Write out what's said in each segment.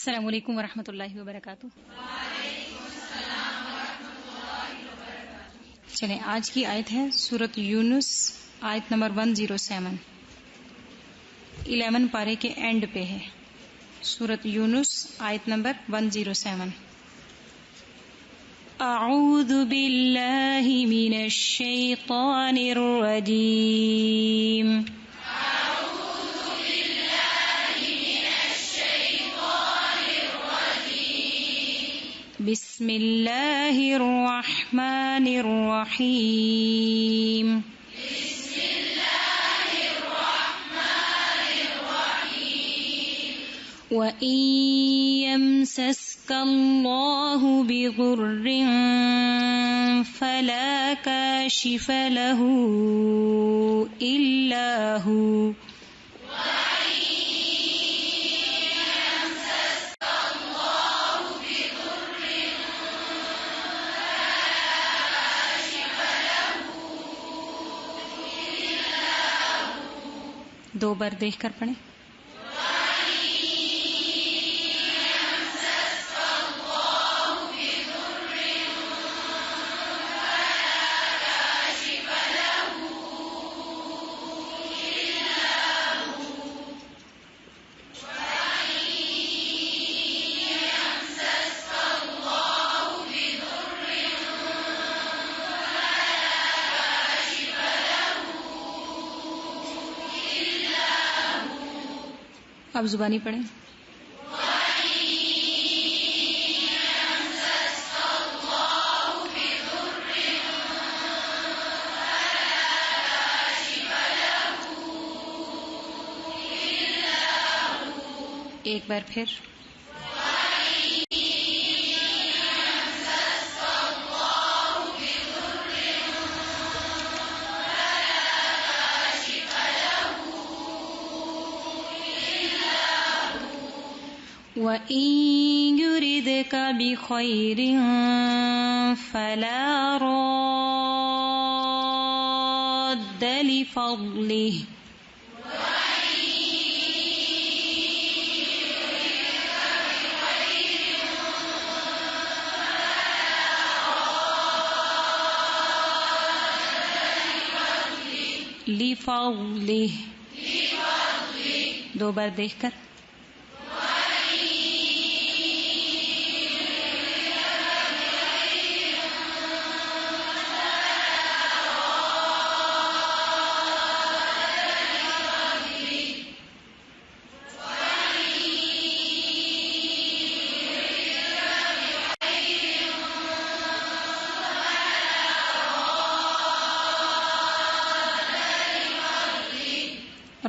السلام علیکم ورحمۃ اللہ وبرکاتہ۔ چلیں آج کی آیت ہے سورۃ یونس، آیت نمبر 107، 11 پارے کے اینڈ پہ ہے۔ سورۃ یونس آیت نمبر 107۔ اعوذ باللہ من الشیطان الرجیم، بسم اللہ الرحمن الرحیم۔ وَإِن يَمْسَسْكَ اللَّهُ بِضُرٍّ فَلَا كَاشِفَ لَهُ إِلَّا هُوَ، دو بار دیکھ کر پڑھیں۔ اب زبانی پڑھیں۔ ایک بار پھر۔ وَإِن يُرِدْكَ بِخَيْرٍ فَلَا رَادَّ لِفَضْلِهِ، لِفَضْلِهِ، دو بار دیکھ کر۔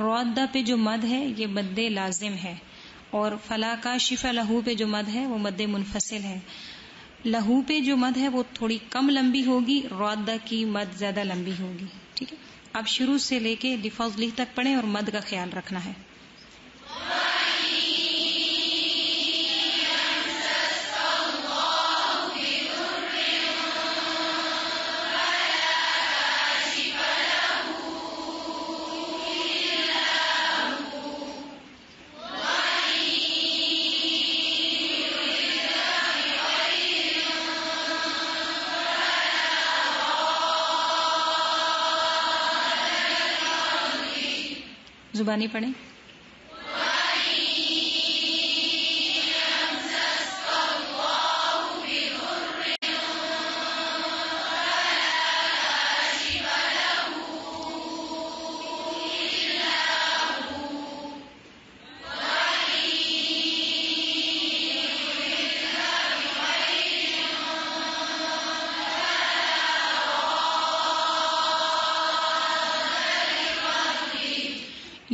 رادہ پہ جو مد ہے یہ مد لازم ہے، اور فلا کاشف لہو پہ جو مد ہے وہ مد منفصل ہے۔ لہو پہ جو مد ہے وہ تھوڑی کم لمبی ہوگی، رادہ کی مد زیادہ لمبی ہوگی۔ ٹھیک ہے، اب شروع سے لے کے لفظلی تک پڑھیں اور مد کا خیال رکھنا ہے۔ زبانی پڑھیں۔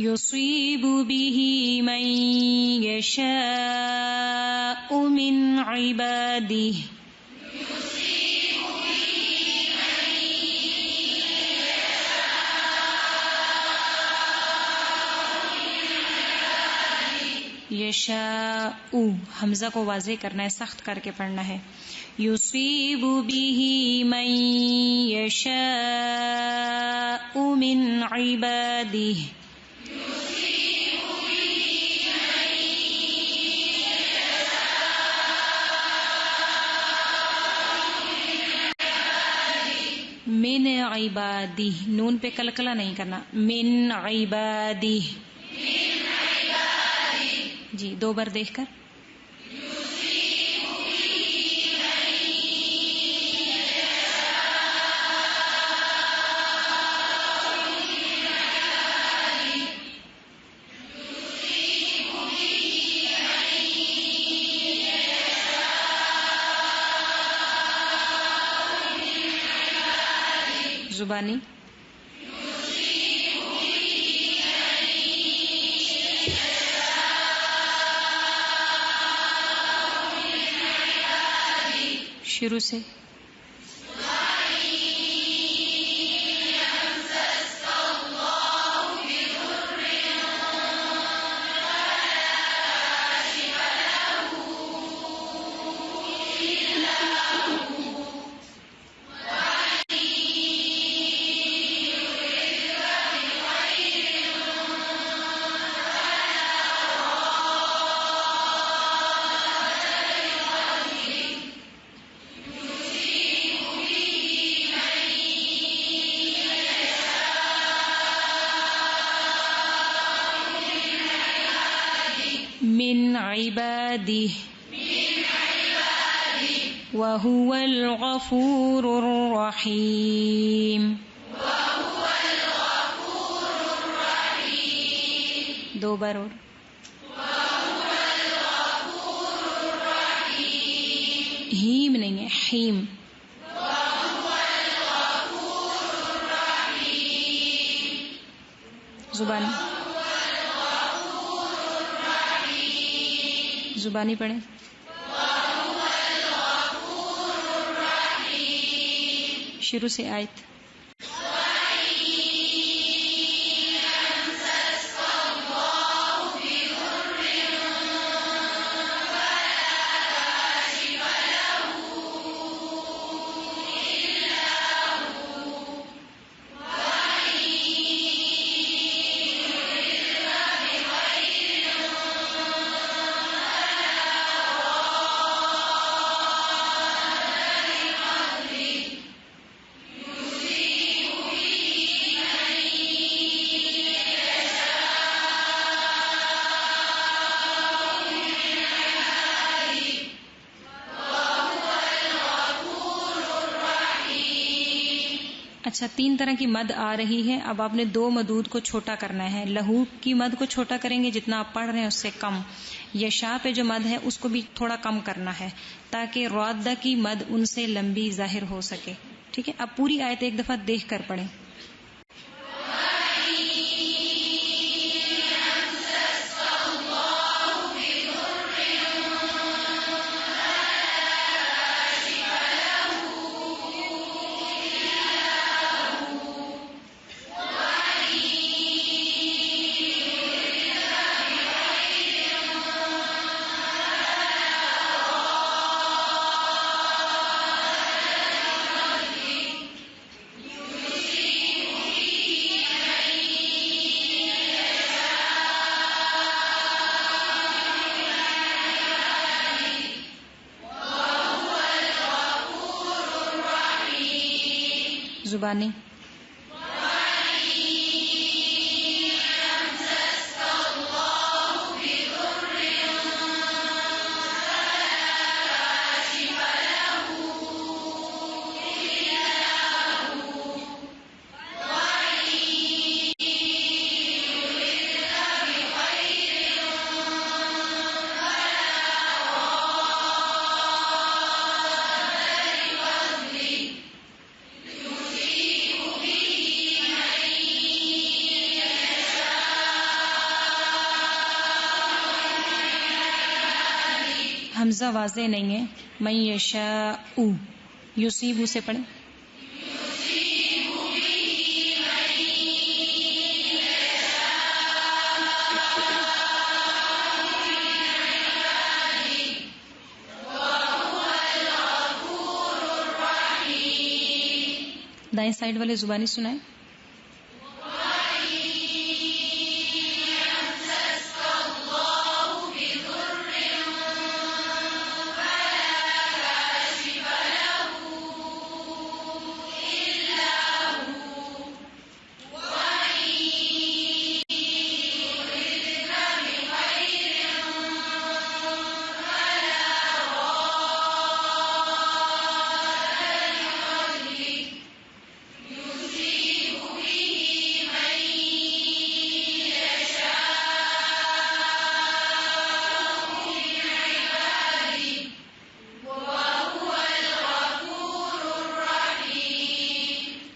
يصيب به من يشاء من عباده، یشاء، حمزہ کو واضح کرنا ہے، سخت کر کے پڑھنا ہے۔ یصیب به من یشاء من عباده، من عبادی، نون پہ کلکلا نہیں کرنا، من عبادی. جی 2 بار دیکھ کر. زبانی. شروع سے. من عباده وهو الغفور الرحيم. 2 بار اور. ہیم نہیں ہے، حیم. زبانی. زبانی پڑھیں. شروع سے آیت. اچھا 3 طرح کی مد آ رہی ہے. اب آپ نے 2 مدود کو چھوٹا کرنا ہے. لہو کی مد کو چھوٹا کریں گے جتنا آپ پڑھ رہے ہیں اس سے کم. یشا پہ جو مد ہے اس کو بھی تھوڑا کم کرنا ہے تاکہ رادہ کی مد ان سے لمبی ظاہر ہو سکے. ٹھیک ہے. اب پوری آیت ایک دفعہ دیکھ کر پڑھیں. زبانی. حمزہ واضح نہیں ہے. من یشاء یصیب سے پڑھیں. دائیں سائڈ والے زبانی سنائیں.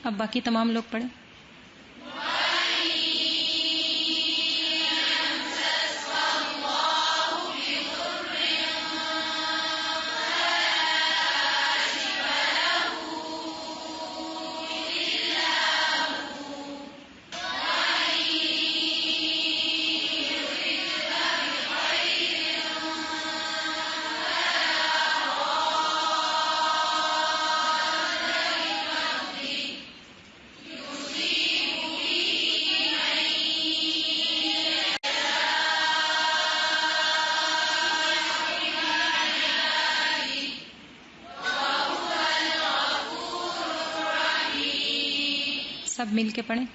اب باقی تمام لوگ پڑھیں. سب مل کے پڑھیں.